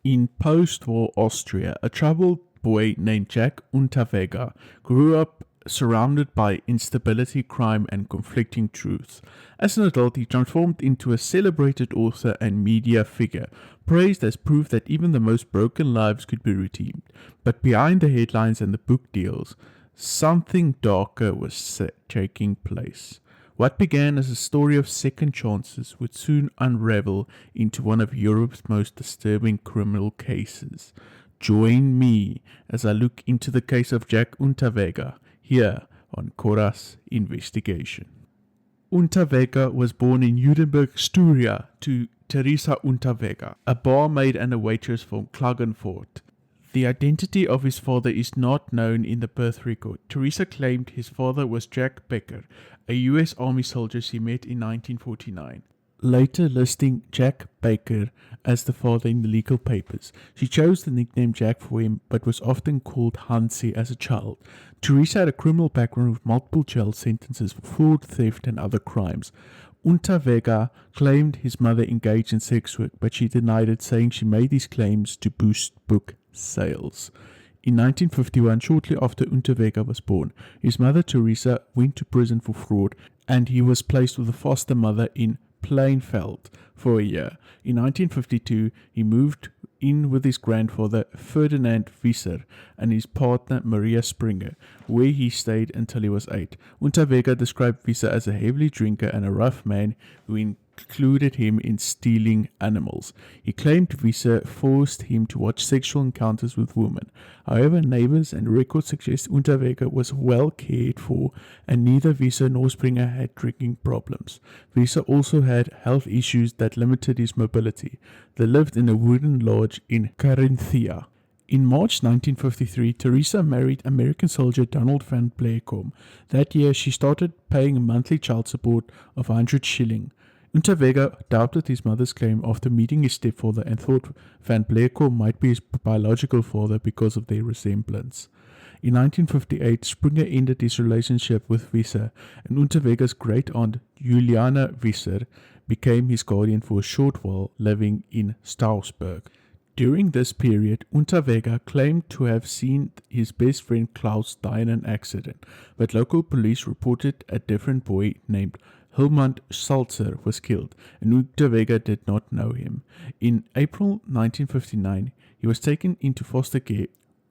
In post-war Austria, a troubled boy named Jack Unterweger grew up surrounded by instability, crime, and conflicting truths. As an adult, he transformed into a celebrated author and media figure, praised as proof that even the most broken lives could be redeemed. But behind the headlines and the book deals, something darker was taking place. What began as a story of second chances would soon unravel into one of Europe's most disturbing criminal cases. Join me as I look into the case of Jack Unterweger here on Corras Investigation. Unterweger was born in Judenburg, Styria, to Teresa Unterweger, a barmaid and a waitress from Klagenfurt. The identity of his father is not known in the birth record. Teresa claimed his father was Jack Becker, a U.S. Army soldier she met in 1949. Later listing Jack Baker as the father in the legal papers. She chose the nickname Jack for him, but was often called Hansi as a child. Teresa had a criminal background with multiple jail sentences for fraud, theft, and other crimes. Unterweger claimed his mother engaged in sex work, but she denied it, saying she made these claims to boost book sales. In 1951, shortly after Unterweger was born, his mother Teresa went to prison for fraud, and he was placed with a foster mother in Plainveld for a year. In 1952, he moved in with his grandfather Ferdinand Visser and his partner Maria Springer, where he stayed until he was 8. Unterweger described Visser as a heavily drinker and a rough man who included him in stealing animals. He claimed Visser forced him to watch sexual encounters with women. However, neighbors and records suggest Unterweger was well cared for, and neither Visser nor Springer had drinking problems. Visser also had health issues that limited his mobility. They lived in a wooden lodge in Carinthia. In March 1953, Teresa married American soldier Donald van Bleekom. That year, she started paying monthly child support of 100 shilling. Unterweger doubted his mother's claim after meeting his stepfather and thought Van Bleekom might be his biological father because of their resemblance. In 1958, Springer ended his relationship with Visser, and Unterweger's great-aunt Juliana Visser became his guardian for a short while, living in Strausberg. During this period, Unterweger claimed to have seen his best friend Klaus die in an accident, but local police reported a different boy named Hilmand Salzer was killed, and Unterweger did not know him. In April 1959, he was taken into foster care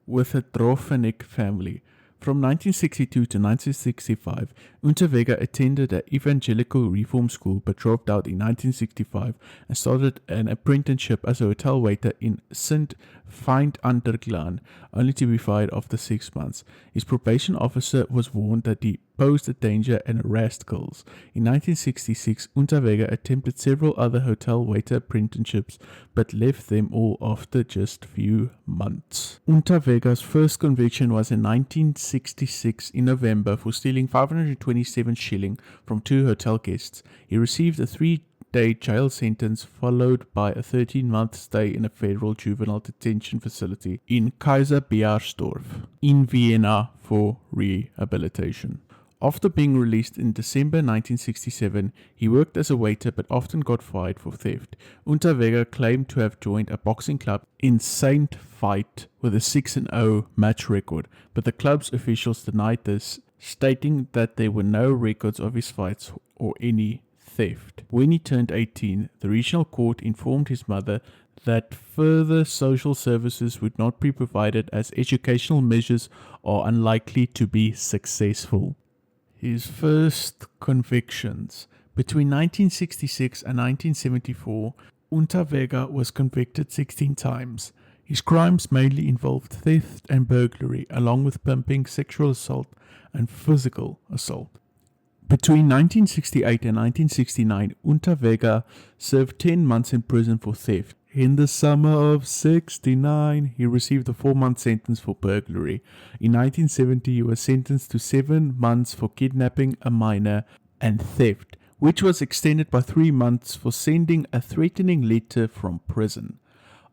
with a Drofenik family. From 1962 to 1965, Unterweger attended an evangelical reform school but dropped out in 1965 and started an apprenticeship as a hotel waiter in St. Feind-Anderglan, only to be fired after 6 months. His probation officer was warned that he posed a danger and harassed girls. In 1966, Unterweger attempted several other hotel waiter apprenticeships but left them all after just few months. Unterweger's first conviction was in 1966 in November for stealing 527 shilling from 2 hotel guests. He received a 3-day jail sentence followed by a 13-month stay in a federal juvenile detention facility in Kaiser-Biarsdorf in Vienna for rehabilitation. After being released in December 1967, he worked as a waiter but often got fired for theft. Unterweger claimed to have joined a boxing club in Saint Veit with a 6-0 match record, but the club's officials denied this, stating that there were no records of his fights or any theft. When he turned 18, the regional court informed his mother that further social services would not be provided as educational measures are unlikely to be successful. His first convictions. Between 1966 and 1974, Unterweger was convicted 16 times. His crimes mainly involved theft and burglary, along with pimping, sexual assault, and physical assault. Between 1968 and 1969, Unterweger served 10 months in prison for theft. In the summer of '69, he received a 4-month sentence for burglary. In 1970, he was sentenced to 7 months for kidnapping a minor and theft, which was extended by 3 months for sending a threatening letter from prison.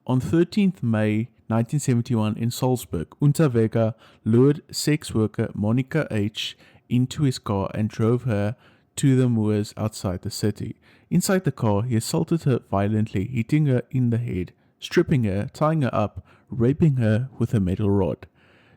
On 13th May 1971 in Salzburg, Unterweger lured sex worker Monica H. into his car and drove her to the moors outside the city. Inside the car, he assaulted her violently, hitting her in the head stripping her, tying her up, raping her with a metal rod.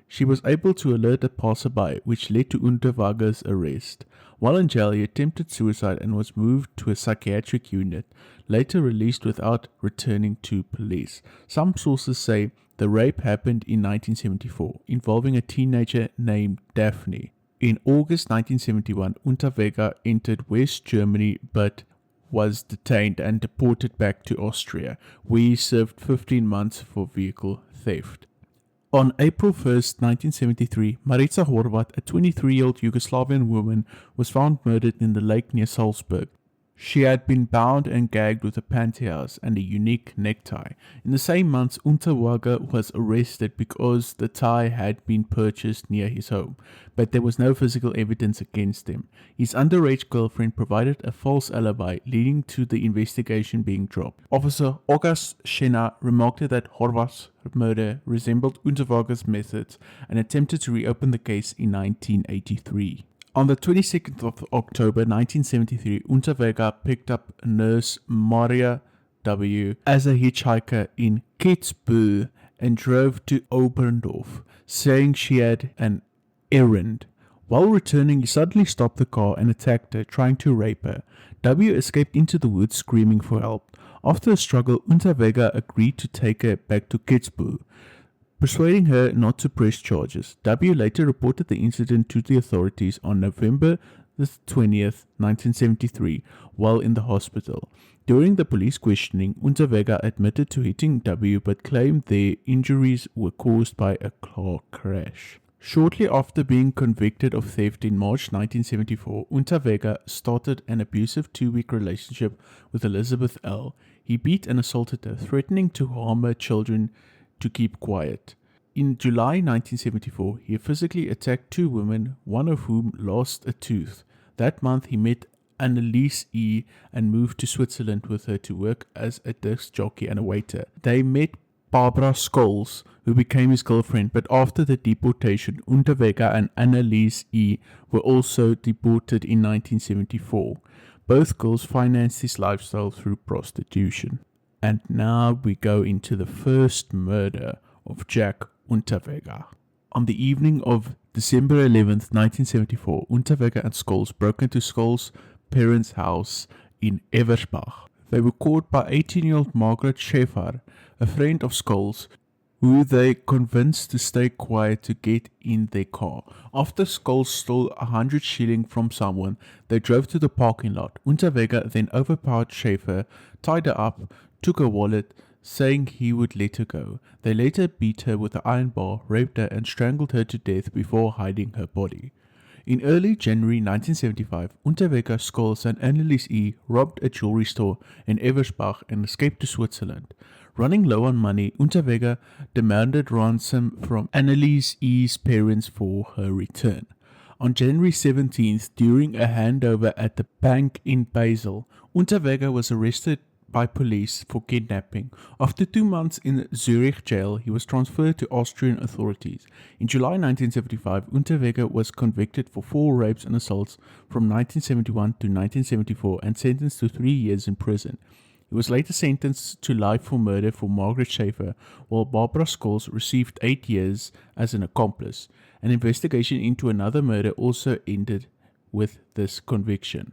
She was able to alert a passerby, which led to Unterweger's arrest. While in jail, he attempted suicide and was moved to a psychiatric unit, later released without returning to police. Some sources say the rape happened in 1974, involving a teenager named Daphne. In August 1971, Unterweger entered West Germany but was detained and deported back to Austria, where he served 15 months for vehicle theft. On April 1st, 1973, Marica Horvat, a 23-year-old Yugoslavian woman, was found murdered in the lake near Salzburg. She had been bound and gagged with a pantyhose and a unique necktie. In the same month, Unterweger was arrested because the tie had been purchased near his home, but there was no physical evidence against him. His underage girlfriend provided a false alibi, leading to the investigation being dropped. Officer August Schenner remarked that Horvat's murder resembled Unterweger's methods and attempted to reopen the case in 1983. On the 22nd of October 1973, Unterweger picked up nurse Maria W. as a hitchhiker in Kitzbühel and drove to Oberndorf, saying she had an errand. While returning, he suddenly stopped the car and attacked her, trying to rape her. W escaped into the woods screaming for help. After a struggle, Unterweger agreed to take her back to Kitzbühel, persuading her not to press charges. W later reported the incident to the authorities on November the 20th, 1973, while in the hospital. During the police questioning, Unterweger admitted to hitting W but claimed their injuries were caused by a car crash. Shortly after being convicted of theft in March 1974, Unterweger started an abusive 2-week relationship with Elizabeth L. He beat and assaulted her, threatening to harm her children to keep quiet. In July 1974, he physically attacked 2 women, one of whom lost a tooth. That month, he met Anneliese E. and moved to Switzerland with her to work as a disc jockey and a waiter. They met Barbara Scholes, who became his girlfriend, but after the deportation, Unterweger and Anneliese E. were also deported in 1974. Both girls financed his lifestyle through prostitution. And now we go into the first murder of Jack Unterweger. On the evening of December 11th, 1974, Unterweger and Scholes broke into Scholes' parents' house in Eversbach. They were caught by 18-year-old Margaret Schäfer, a friend of Scholes, who they convinced to stay quiet to get in their car. After Scholes stole 100 shilling from someone, they drove to the parking lot. Unterweger then overpowered Schäfer, tied her up, took her wallet, saying he would let her go. They later beat her with an iron bar, raped her, and strangled her to death before hiding her body. In early January 1975, Unterweger, Scholes, and Anneliese E. robbed a jewelry store in Eversbach and escaped to Switzerland. Running low on money, Unterweger demanded ransom from Anneliese E.'s parents for her return. On January 17th, during a handover at the bank in Basel, Unterweger was arrested by police for kidnapping. After 2 months in Zurich jail, he was transferred to Austrian authorities. In July 1975, Unterweger was convicted for 4 rapes and assaults from 1971 to 1974 and sentenced to 3 years in prison. He was later sentenced to life for murder for Margaret Schäfer, while Barbara Scholes received 8 years as an accomplice. An investigation into another murder also ended with this conviction.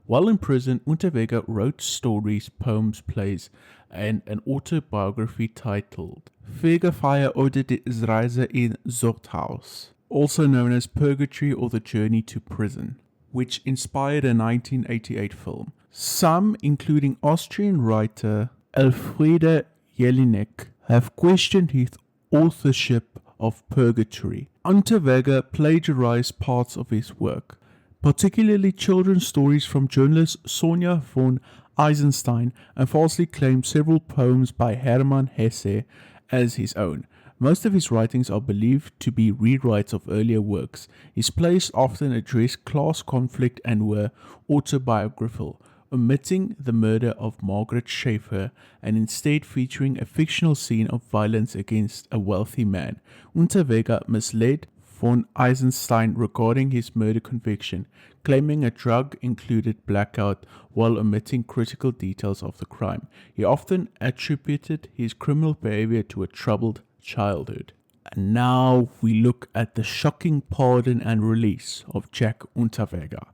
While in prison, Unterweger wrote stories, poems, plays, and an autobiography titled Fegefeuer oder die Reise in Zuchthaus, also known as Purgatory or The Journey to Prison, which inspired a 1988 film. Some, including Austrian writer Elfriede Jelinek, have questioned his authorship of Purgatory. Unterweger plagiarized parts of his work, particularly children's stories from journalist Sonja von Eisenstein, and falsely claimed several poems by Hermann Hesse as his own. Most of his writings are believed to be rewrites of earlier works. His plays often addressed class conflict and were autobiographical, omitting the murder of Margaret Schäfer and instead featuring a fictional scene of violence against a wealthy man. Unterweger misled von Eisenstein regarding his murder conviction, claiming a drug-included blackout while omitting critical details of the crime. He often attributed his criminal behavior to a troubled childhood. And now we look at the shocking pardon and release of Jack Unterweger.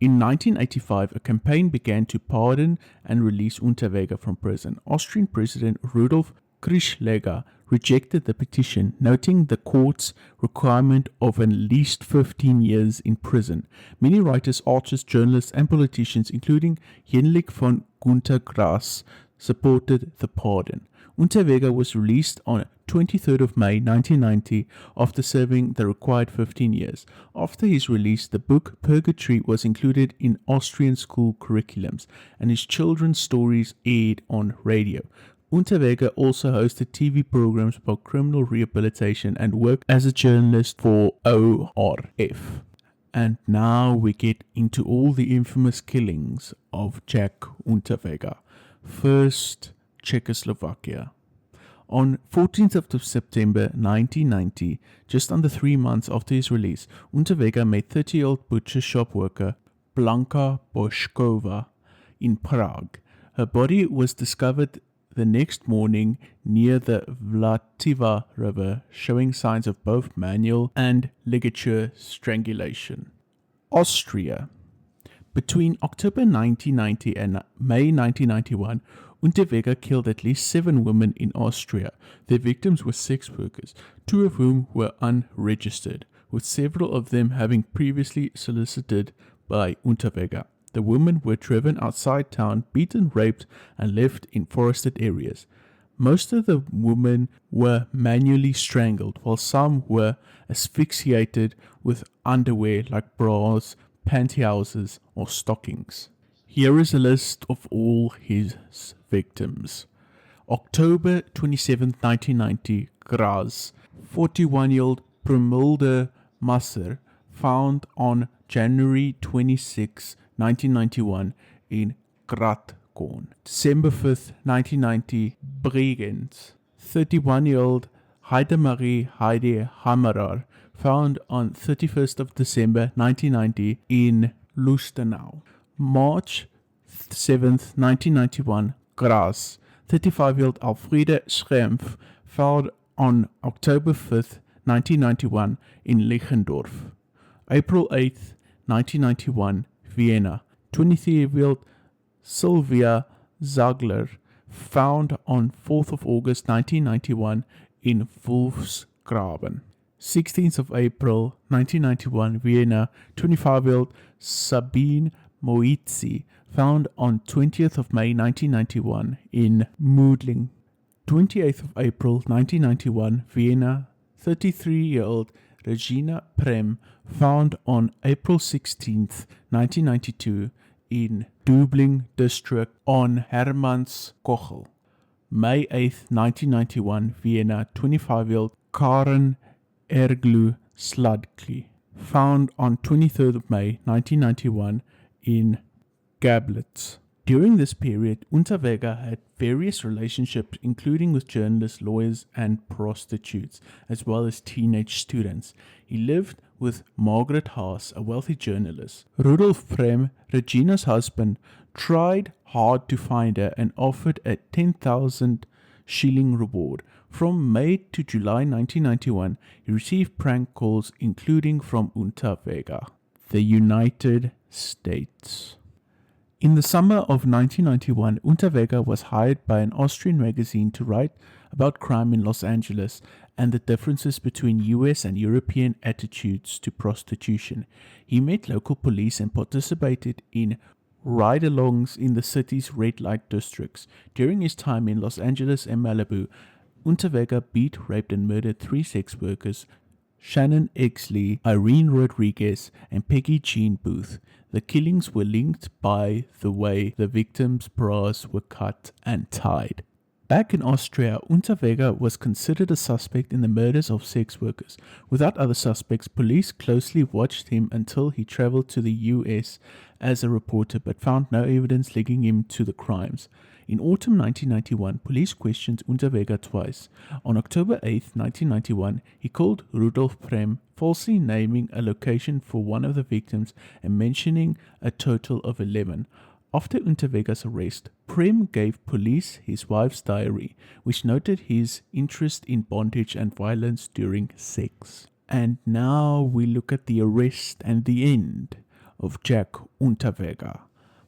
In 1985, a campaign began to pardon and release Unterweger from prison. Austrian President Rudolf Kirchschläger rejected the petition, noting the court's requirement of at least 15 years in prison. Many writers, artists, journalists, and politicians, including Heinrich von Günter Grass, supported the pardon. Unterweger was released on 23rd of May 1990 after serving the required 15 years. After his release, the book Purgatory was included in Austrian school curriculums, and his children's stories aired on radio. Unterweger also hosted TV programs about criminal rehabilitation and worked as a journalist for ORF. And now we get into all the infamous killings of Jack Unterweger. First, Czechoslovakia. On 14th of September 1990, just under 3 months after his release, Unterweger met 30-year-old butcher shop worker Blanka Bošková in Prague. Her body was discovered the next morning near the Vltava River, showing signs of both manual and ligature strangulation. Austria. Between October 1990 and May 1991, Unterweger killed at least 7 women in Austria. Their victims were sex workers, 2 of whom were unregistered, with several of them having previously solicited by Unterweger. The women were driven outside town, beaten, raped, and left in forested areas. Most of the women were manually strangled, while some were asphyxiated with underwear like bras, pantyhouses, or stockings. Here is a list of all his victims. October 27, 1990, Graz. 41-year-old Brumilde Masser, found on January 26, 1991 in Gratkorn. December 5th, 1990, Bregenz. 31-year-old Heidemarie Heide Hammerer, found on 31st of December 1990 in Lustenau. March 7th, 1991, Graz. 35-year-old Alfrede Schrempf, found on October 5th, 1991 in Lechendorf. April 8th, 1991, Vienna. 23-year-old Sylvia Zagler, found on 4th of August 1991 in Wolfsgraben. 16th of April 1991, Vienna. 25-year-old Sabine Moitzi, found on 20th of May 1991 in Mödling. 28th of April 1991, Vienna. 33-year-old Regina Prem, found on April 16th, 1992 in Dubling district on Hermannskogel. May 8th, 1991, Vienna. 25-year-old Karen Erglu Sladkli, found on 23rd of May 1991 in Gablitz. During this period, Unterweger had various relationships, including with journalists, lawyers, and prostitutes, as well as teenage students. He lived with Margaret Haas, a wealthy journalist. Rudolf Prem, Regina's husband, tried hard to find her and offered a 10,000 shilling reward. From May to July 1991, he received prank calls, including from Unterweger. The United States. In the summer of 1991, Unterweger was hired by an Austrian magazine to write about crime in Los Angeles and the differences between US and European attitudes to prostitution. He met local police and participated in ride-alongs in the city's red light districts. During his time in Los Angeles and Malibu, Unterweger beat, raped, and murdered 3 sex workers, Shannon Exley, Irene Rodriguez, and Peggy Jean Booth. The killings were linked by the way the victims' bras were cut and tied. Back in Austria, Unterweger was considered a suspect in the murders of sex workers. Without other suspects, police closely watched him until he traveled to the US as a reporter but found no evidence linking him to the crimes. In autumn 1991, police questioned Unterweger twice. On October 8, 1991, he called Rudolf Prem, falsely naming a location for one of the victims and mentioning a total of 11. After Unterweger's arrest, Prem gave police his wife's diary, which noted his interest in bondage and violence during sex. And now we look at the arrest and the end of Jack Unterweger.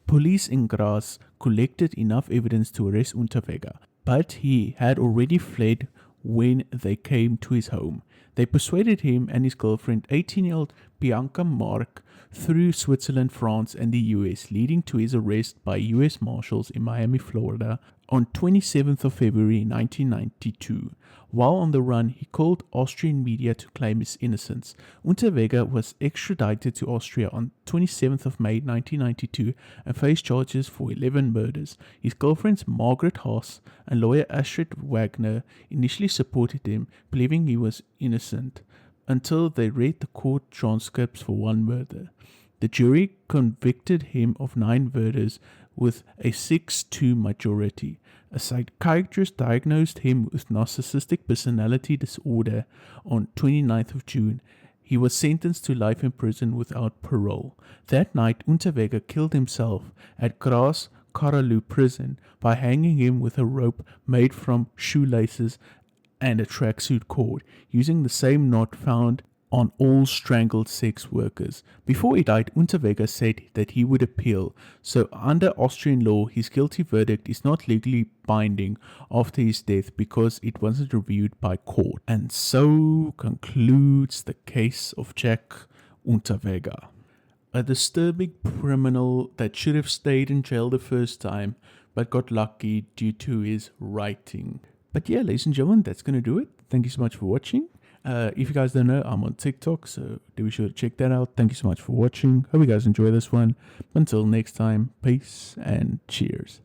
Police in Graz collected enough evidence to arrest Unterweger, but he had already fled when they came to his home. They persuaded him and his girlfriend, 18-year-old Bianca Mark, through Switzerland, France, and the US, leading to his arrest by US Marshals in Miami, Florida, on 27th of February 1992. While on the run, he called Austrian media to claim his innocence. Unterweger was extradited to Austria on 27th of May 1992 and faced charges for 11 murders. His girlfriends Margaret Haas and lawyer Astrid Wagner initially supported him, believing he was innocent, until they read the court transcripts for one murder. The jury convicted him of 9 murders with a 6-2 majority. A psychiatrist diagnosed him with narcissistic personality disorder on 29th of June. He was sentenced to life in prison without parole. That night, Unterweger killed himself at Graz Karalou prison by hanging him with a rope made from shoelaces and a tracksuit cord, using the same knot found on all strangled sex workers. Before he died, Unterweger said that he would appeal, so under Austrian law, his guilty verdict is not legally binding after his death because it wasn't reviewed by court. And so concludes the case of Jack Unterweger. A disturbing criminal that should have stayed in jail the first time, but got lucky due to his writing. But yeah, ladies and gentlemen, that's going to do it. Thank you so much for watching. If you guys don't know, I'm on TikTok, so do be sure to check that out. Thank you so much for watching. Hope you guys enjoy this one. Until next time, peace and cheers.